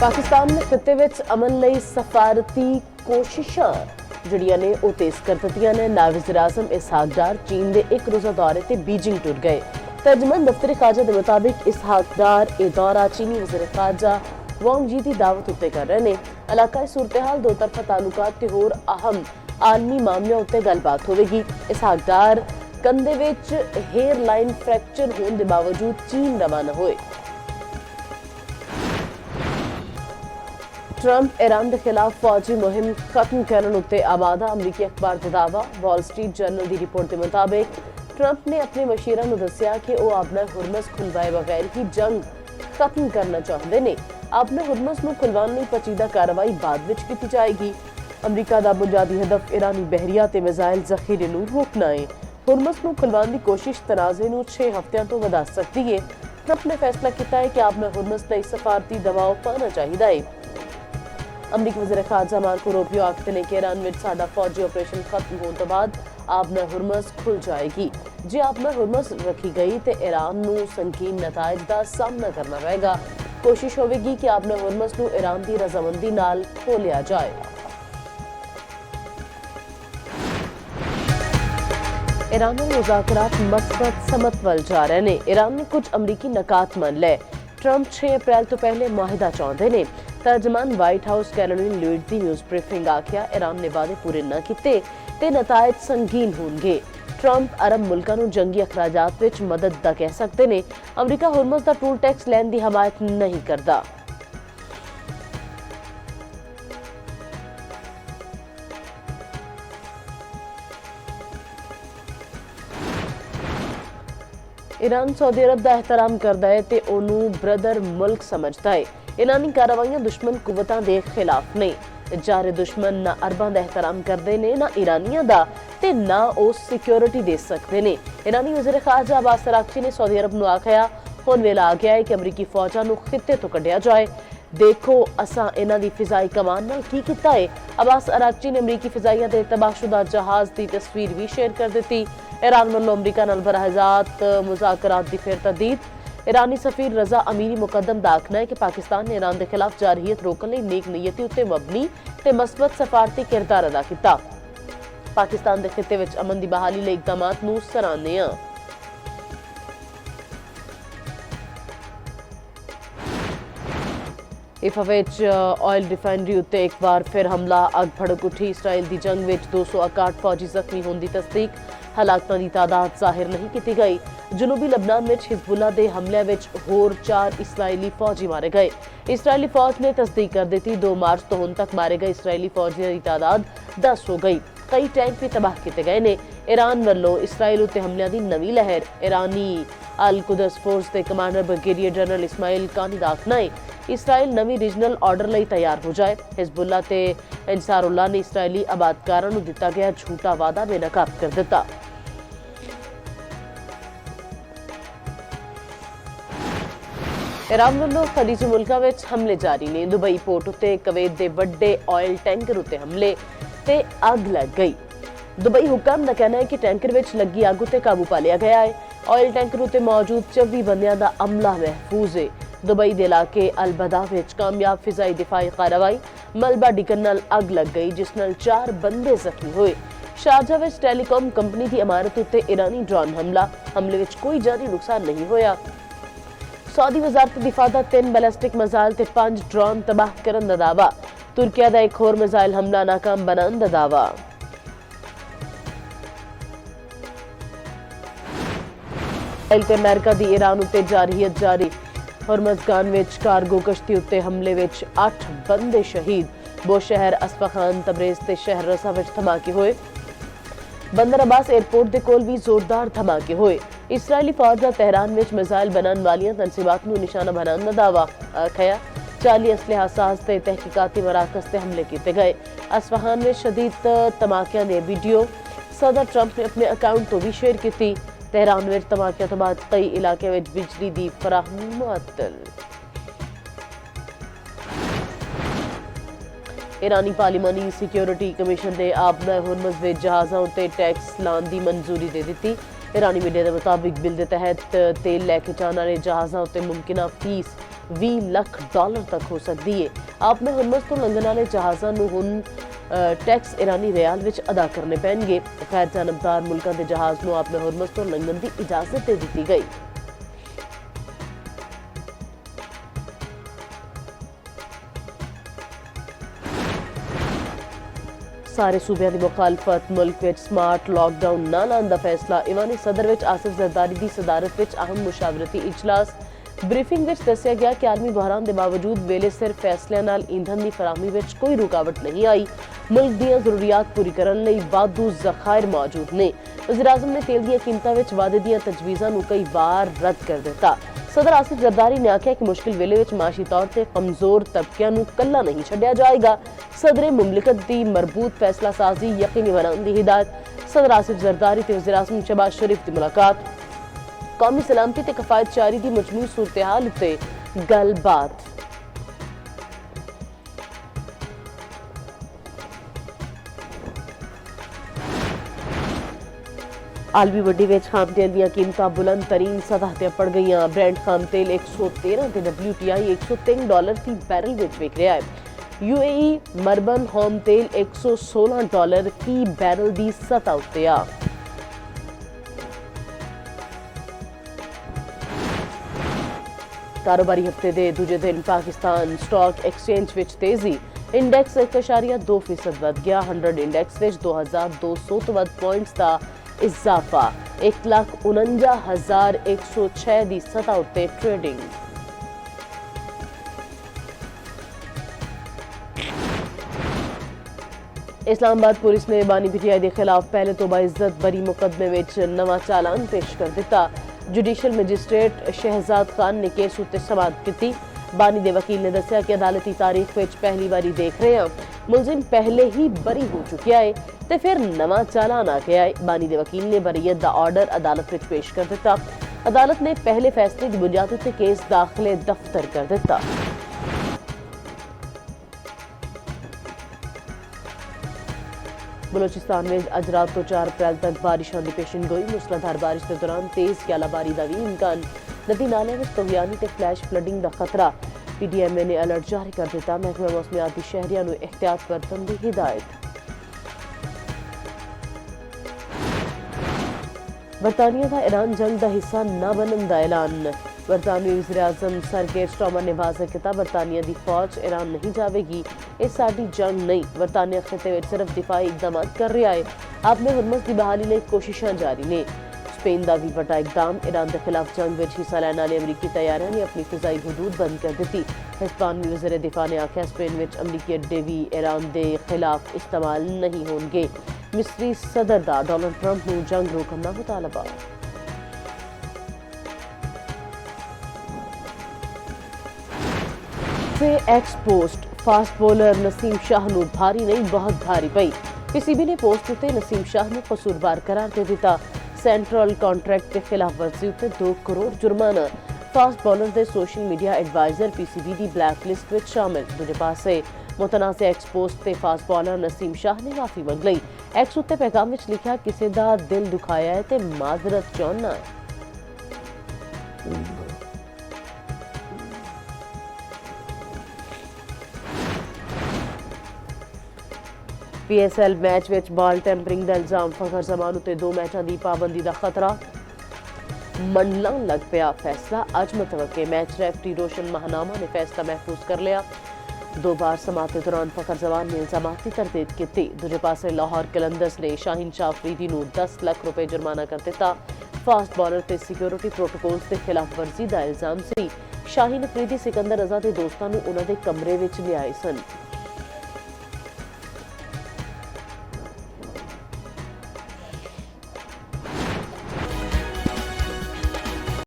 पाकिस्तान ने खिते विच अमन लई सफारती कोशिशां ਜਿਹੜੀਆਂ ਨੇ ਉਹ तेज कर ਦਿੱਤੀਆਂ ਨੇ। नायब वज़ीर आज़म इसहाक डार चीन के एक रोज़ा दौरे ते बीजिंग टुर गए। तर्जमान दफ्तर खारजा के मुताबिक इसहाक डार यह दौरा चीनी वज़ीर खारजा वांग यी की दावत उत्ते कर रहे हैं। इलाकाई सूरत हाल दो तरफा तालुकात ते होर अहम आलमी मामलों उत्ते गलबात होगी। इसहाक डार कंधे विच हेयर लाइन फ्रैक्चर होने के बावजूद चीन रवाना होए। ट्रंप ईरान के खिलाफ फौजी मुहिम खत्म करने उत्ते आमादा। अमरीकी अखबार का दावा। वॉल स्ट्रीट जर्नल की रिपोर्ट के मुताबिक ट्रंप ने अपने मशीरा को दस्सिया कि वह अपना हुरमस खुलवाए बगैर ही जंग खत्म करना चाहते हैं। अपने हुरमस को खुलवाने लई पेचीदा कार्रवाई बाद विच की जाएगी। अमरीका का बुनियादी हदफ ईरानी बहरिया ते मिसाइल जखीरे को रोकना है। हुरमस को खुलवाने की कोशिश तनाज़े को 6 हफ्तों तो वधा सकती है। ट्रंप ने फैसला किया है कि अपना हुरमस लई सफारती दबाव पाना चाहिए है। अमरीकी वज़ीर खारजा मार्को रूबियो आखते हैं कि ईरान में साडा फौजी ऑपरेशन खत्म होने तो बाद आपना हुरमस खुल जाएगी। जे आपना हुरमस रखी गई तो ईरान को संगीन नताइज का सामना करना पड़ेगा। कोशिश होगी कि आपना हुरमस को ईरान की रजामंदी नाल खोलिया जाए। ईरान में मुज़ाकरात मस्बत समत वल जा रहे हैं। ईरान ने कुछ अमरीकी नकात मन ले। ट्रंप 6 अप्रैल तो पहले मुआहिदा चाहते हैं। तर्जमान व्हाइट हाउस कैरोलिन ल्यूइट की न्यूज़ ब्रीफिंग आखिया ईरान ने वादे पूरे न किए ते नताइज संगीन होंगे। ट्रंप अरब मुल्कों को जंगी अखराजात विच मदद दा कह सकते हैं। अमरीका हुरमस का टूल टैक्स लैन की हमायत नहीं करता। ईरान सऊदी अरब का एहतराम करता है ते ओनू ब्रदर मुल्क समझता है। ईरानी कार्रवाइयां दुश्मन कुवतां दे खिलाफ नहीं। जारे दुश्मन ना अरबां दा एहतराम करते ने ना ईरानियां दा ते ना ओ सिक्योरिटी दे सकते ने। ईरानी वज़ीर खारजा अब्बास अरागची ने सऊदी अरब नूं आखिया हुण वेला आ गया है कि अमरीकी फौजां नूं खिते तो कढ़िया जाए। देखो असां इन्हां दी फिजाई कमान नाल की कीता है। अब्बास अरागची ने अमरीकी फिजाइयां दे तबाहशुदा जहाज की तस्वीर भी शेयर कर दी। ईरान वालों अमरीका नाल बराहजात मुज़ाकरात की फिर तदीद। ईरानी सफीर रजा अमीरी मुकदम का आखना है कि पाकिस्तान ने ईरान के खिलाफ जारहीत रोकने नेक नीयती उत्ते मबनी ते मस्बत सफारती किरदार अदा किया। पाकिस्तान के खिते विच अमन की बहाली लई इकदामात नूं सराहने आ। इफा विच ऑयल रिफाइनरी उत्ते एक बार फिर हमला। अग भड़क उठी। इसराइल की जंग विच 261 फौजी जख्मी होने की तस्दीक। हलाकतां की तादाद जाहिर नहीं की गई। जनूबी लबनान में हिजबुल्ला के हमले विच होर 4 इसराइली फौजी मारे गए। इसराइली फौज ने तस्दीक कर दी 2 मार्च तो हुण तक मारे गए इसराइली फौजियों की तादाद 10 हो गई। कई टैंक भी तबाह किए गए ने। ईरान वालों इसराइल उत्ते हमलों की नवी लहर। ईरानी अल कुदस फोर्स के कमांडर ब्रिगेडियर जनरल इस्माइल कानी का आखना है इसराइल नवी रीजनल ऑर्डर लई तैयार हो जाए। हिजबुल्ला ते अंसारुल्लाह ने इसराइली आबादकारां नूं दिता गया झूठा वादा बेनकाब कर दिता। ईरान वालों खलीजी मुल्कां विच हमले जारी ने। दुबई पोर्ट उत्ते कवैत के वड्डे ऑयल टैंकर उत्ते हमले ते अग लग गई। दुबई हुकाम का कहना है कि टैंकर विच लगी अग उत्ते काबू पा लिया गया है। ऑयल टैंकर उत्ते मौजूद 24 बंदियां दा अमला महफूज है। दुबई के इलाके अलबदा विच कामयाब फिजाई दिफाई कार्रवाई। मलबा डिगन नाल अग लग गई जिस नाल 4 बंदे जख्मी हुए। शारजा विच टेलीकॉम कंपनी की इमारत उत्ते ईरानी ड्रोन हमला। हमले विच कोई जानी नुकसान नहीं होया। सऊदी वजारत दिफा का 3 बैलिस्टिक मिसाइल ते 5 ड्रोन तबाह करने का दावा। तुर्किया का एक होर मिसाइल हमला नाकाम बनाने का दावा। अमेरिका की ईरान उत्ते जारहीत जारी। हुरमज़गान विच कार्गो कश्ती उत्ते हमले विच 8 बंदे शहीद। बोशहर अस्फाखान तबरेज ते शहर रसा विच धमाके होए। बंदर अब्बास एयरपोर्ट के कोल भी जोरदार धमाके होए। इसराइली फौज का तेहरान विच मिसाइल बनाने वाली तनसीबात नूं निशाना बनाने का दावा। आखिया 40 असलहा साज ते तहकीकाती मराकज ते हमले किए गए। अस्फाहान में शदीद धमाकियां दे वीडियो सदर ट्रंप ने अपने अकाउंट तो भी शेयर की। तेहरान में धमाकियां तो बाद कई इलाके में बिजली की फराहमी मुअत्तल। ईरानी पार्लिमानी सिक्योरिटी कमीशन ने आपदा हुरमज़ विच जहाज़ां उत्ते टैक्स लाने की मंजूरी दे दी। ईरानी मीडिया के मुताबिक बिल के तहत तेल लैके जाने वाले जहाज़ां उत्ते मुमकिना फीस 20 ਲੱਖ ਡਾਲਰ ਤੱਕ ਹੋ ਸਕਦੀ ਹੈ। ਆਪਣੇ ਹੁਰਮਜ਼ ਤੋਂ ਲੰਘਣ ਵਾਲੇ ਜਹਾਜ਼ਾਂ ਨੂੰ ਹੁਣ ਟੈਕਸ ਈਰਾਨੀ ਰਿਆਲ ਵਿੱਚ ਅਦਾ ਕਰਨੇ ਪੈਣਗੇ। ਗੈਰ ਜਾਨਬਦਾਰ ਮੁਲਕਾਂ ਦੇ ਜਹਾਜ਼ ਨੂੰ ਆਪਣੇ ਹੁਰਮਜ਼ ਤੋਂ ਲੰਘਣ ਦੀ ਇਜਾਜ਼ਤ ਦੇ ਦਿੱਤੀ ਗਈ। ਸਾਰੇ ਸੂਬਿਆਂ ਦੀ ਮੁਖਾਲਫਤ, ਮੁਲਕ ਵਿੱਚ ਸਮਾਰਟ ਲਾਕਡਾਊਨ ਨਾ ਲਾਉਣ ਦਾ ਫੈਸਲਾ। ਈਰਾਨੀ ਸਦਰ ਵਿੱਚ ਆਸਿਫ ਜ਼ਰਦਾਰੀ ਦੀ ਸਦਾਰਤ ਵਿੱਚ ਅਹਿਮ ਮੁਸ਼ਾਵਰਤੀ ਇਜਲਾਸ। ਬਰੀਫਿੰਗ ਵਿੱਚ ਦੱਸਿਆ ਗਿਆ ਕਿ ਆਲਮੀ ਬਹਰਾਨ ਦੇ ਬਾਵਜੂਦ ਵੇਲੇ ਸਿਰ ਫੈਸਲਿਆਂ ਨਾਲ ਈਂਧਨ ਦੀ ਫਰਾਹਮੀ ਵਿੱਚ ਕੋਈ ਰੁਕਾਵਟ ਨਹੀਂ ਆਈ। ਮੁਲਕ ਦੀਆਂ ਜ਼ਰੂਰੀਅਤ ਪੂਰੀ ਕਰਨ ਲਈ ਵਾਧੂ ਜ਼ਖਾਇਰ ਮੌਜੂਦ ਨੇ। ਵਜ਼ੀਰ ਆਜ਼ਮ ਨੇ ਤੇਲ ਦੀਆਂ ਕੀਮਤਾਂ ਵਿੱਚ ਵਾਧੇ ਦੀਆਂ ਤਜਵੀਜ਼ਾਂ ਨੂੰ ਕਈ ਵਾਰ ਰੱਦ ਕਰ ਦਿੱਤਾ। सदर आसिफ जरदारी ने आख्या कि मुश्किल वेले विच माशी तौर पर कमजोर तबकियां नूं कल्ला नहीं छड्डिया जाएगा। सदर मुमलिकत की मरबूत फैसला साजी यकीनी बनाने की हिदायत। सदर आसिफ जरदारी ते वज़ीर आज़म शहबाज शरीफ की मुलाकात। कौमी सलामती ते कफायत जारी की मजमूई सूरत हाल उत्ते गलबात। आलमी मंडी में खाम तेल दी कीमतां बुलंद तरीन सतह ते पड़ गई। ब्रेंट खाम तेल 113 ते WTI 103 डॉलर फी बैरल विच विक रहा है। UAE मरबन होम तेल 116 डॉलर फी बैरल दी सतह उत्ते आ। कारोबारी हफ्ते के दूजे दिन पाकिस्तान स्टॉक एक्सचेंज विच तेजी। इंडेक्स 1.2% वध गया। 100 इंडेक्स विच 2200 तो वध पॉइंट्स का इजाफा। 1,49,106 की सतह उत्ते ट्रेडिंग। इस्लामाबाद पुलिस ने बानी पीटीआई के खिलाफ पहले तो बाइज्जत बरी मुकदमे विच नवा चालान पेश कर दिता। जुडिशल मैजिस्ट्रेट शहजाद खान ने केस उत्ते समाअत की। बानी दे वकील ने दस्सिया कि अदालती तारीख विच पहली बारी देख रहे हैं। मुलजिम पहले ही बरी हो चुका है ते फिर नवा चालान आ गया है। बानी दे वकील ने बरीयत दा ऑर्डर अदालत विच पेश कर दिता। अदालत ने पहले फैसले की बुनियाद उत्ते केस दाखिले दफ्तर कर दिता। बलोचिस्तान में अज रात तो 4 अप्रैल तक बारिश की पेशन गोई। मूसलाधार बारिश के दौरान तेज ग्यालाबारी का भी इम्कान। नदी नाले में तवियानी ते फ्लैश फ्लडिंग का खतरा। PDMA ने अलर्ट जारी कर दिता। महकमा मौसमियाती शहरियां नूं एहतियात बरतन की हिदायत। बरतानिया का ईरान जंग का हिस्सा न बनने का ऐलान। बरतानवी वज़ीर आज़म सर केयर स्टार्मर ने वाज़ह किया, बरतानिया की फौज ईरान नहीं जाएगी, ये साडी जंग नहीं। बरतानिया खिते में सिर्फ दिफाई इकदाम कर रहा है। आपने हुरमज़ की बहाली लिए कोशिशें जारी ने। स्पेन का भी बड़ा इकदाम। ईरान के खिलाफ जंग में हिस्सा लैने वाली अमरीकी तैयारियों ने अपनी फिजाई हदूद बंद कर दी। हिस्पानवी वज़ीर दिफा ने आख्या स्पेन में अमरीकी अड्डे भी ईरान के खिलाफ इस्तेमाल नहीं होंगे। मिस्री सदर का डोनाल्ड ट्रंप को जंग रोकने का मुतालबा। X post fast bowler Naseem Shah नूं भारी नहीं बहुत भारी पई। PCB ने पोस्ट उत्ते नसीम शाह नूं कसूरवार करार दे दिता। सेंट्रल कॉन्ट्रैक्ट के खिलाफ वर्जी उत्ते 2 करोड़ जुर्माना। फास्ट बॉलर के सोशल मीडिया एडवाइजर PCB की ब्लैक लिस्ट में शामिल। दूजे पासे मुतनाज़ एक्स पोस्ट ते फास्ट बॉलर नसीम शाह ने माफी मंग लई। एक्स उत्ते पैगाम विच लिखा, किसी दा दिल दुखाया है ते माजरत चाहना। PSL match which ball tampering का इल्जाम। फखर जमान उत्ते 2 मैचों की पाबंदी का खतरा। मंडलान लग पिया फैसला अज मुतवक्के। मैच रेफरी रोशन महानामा ने फैसला महफूज कर लिया। 2 बार समात के दौरान फखर जमान ने इल्जामात की तरदीद की। दूजे पासे लाहौर कलंदर्स ने शाहीन शाह अफरीदी को 10 लाख रुपए जुर्माना कर दिता। फास्ट बॉलर ते सिक्योरिटी प्रोटोकॉल्स के खिलाफ वर्जी का इल्जाम सी। शाहीन अफरीदी सिकंदर रजा के दोस्तों को उन्होंने कमरे में लियाए सन।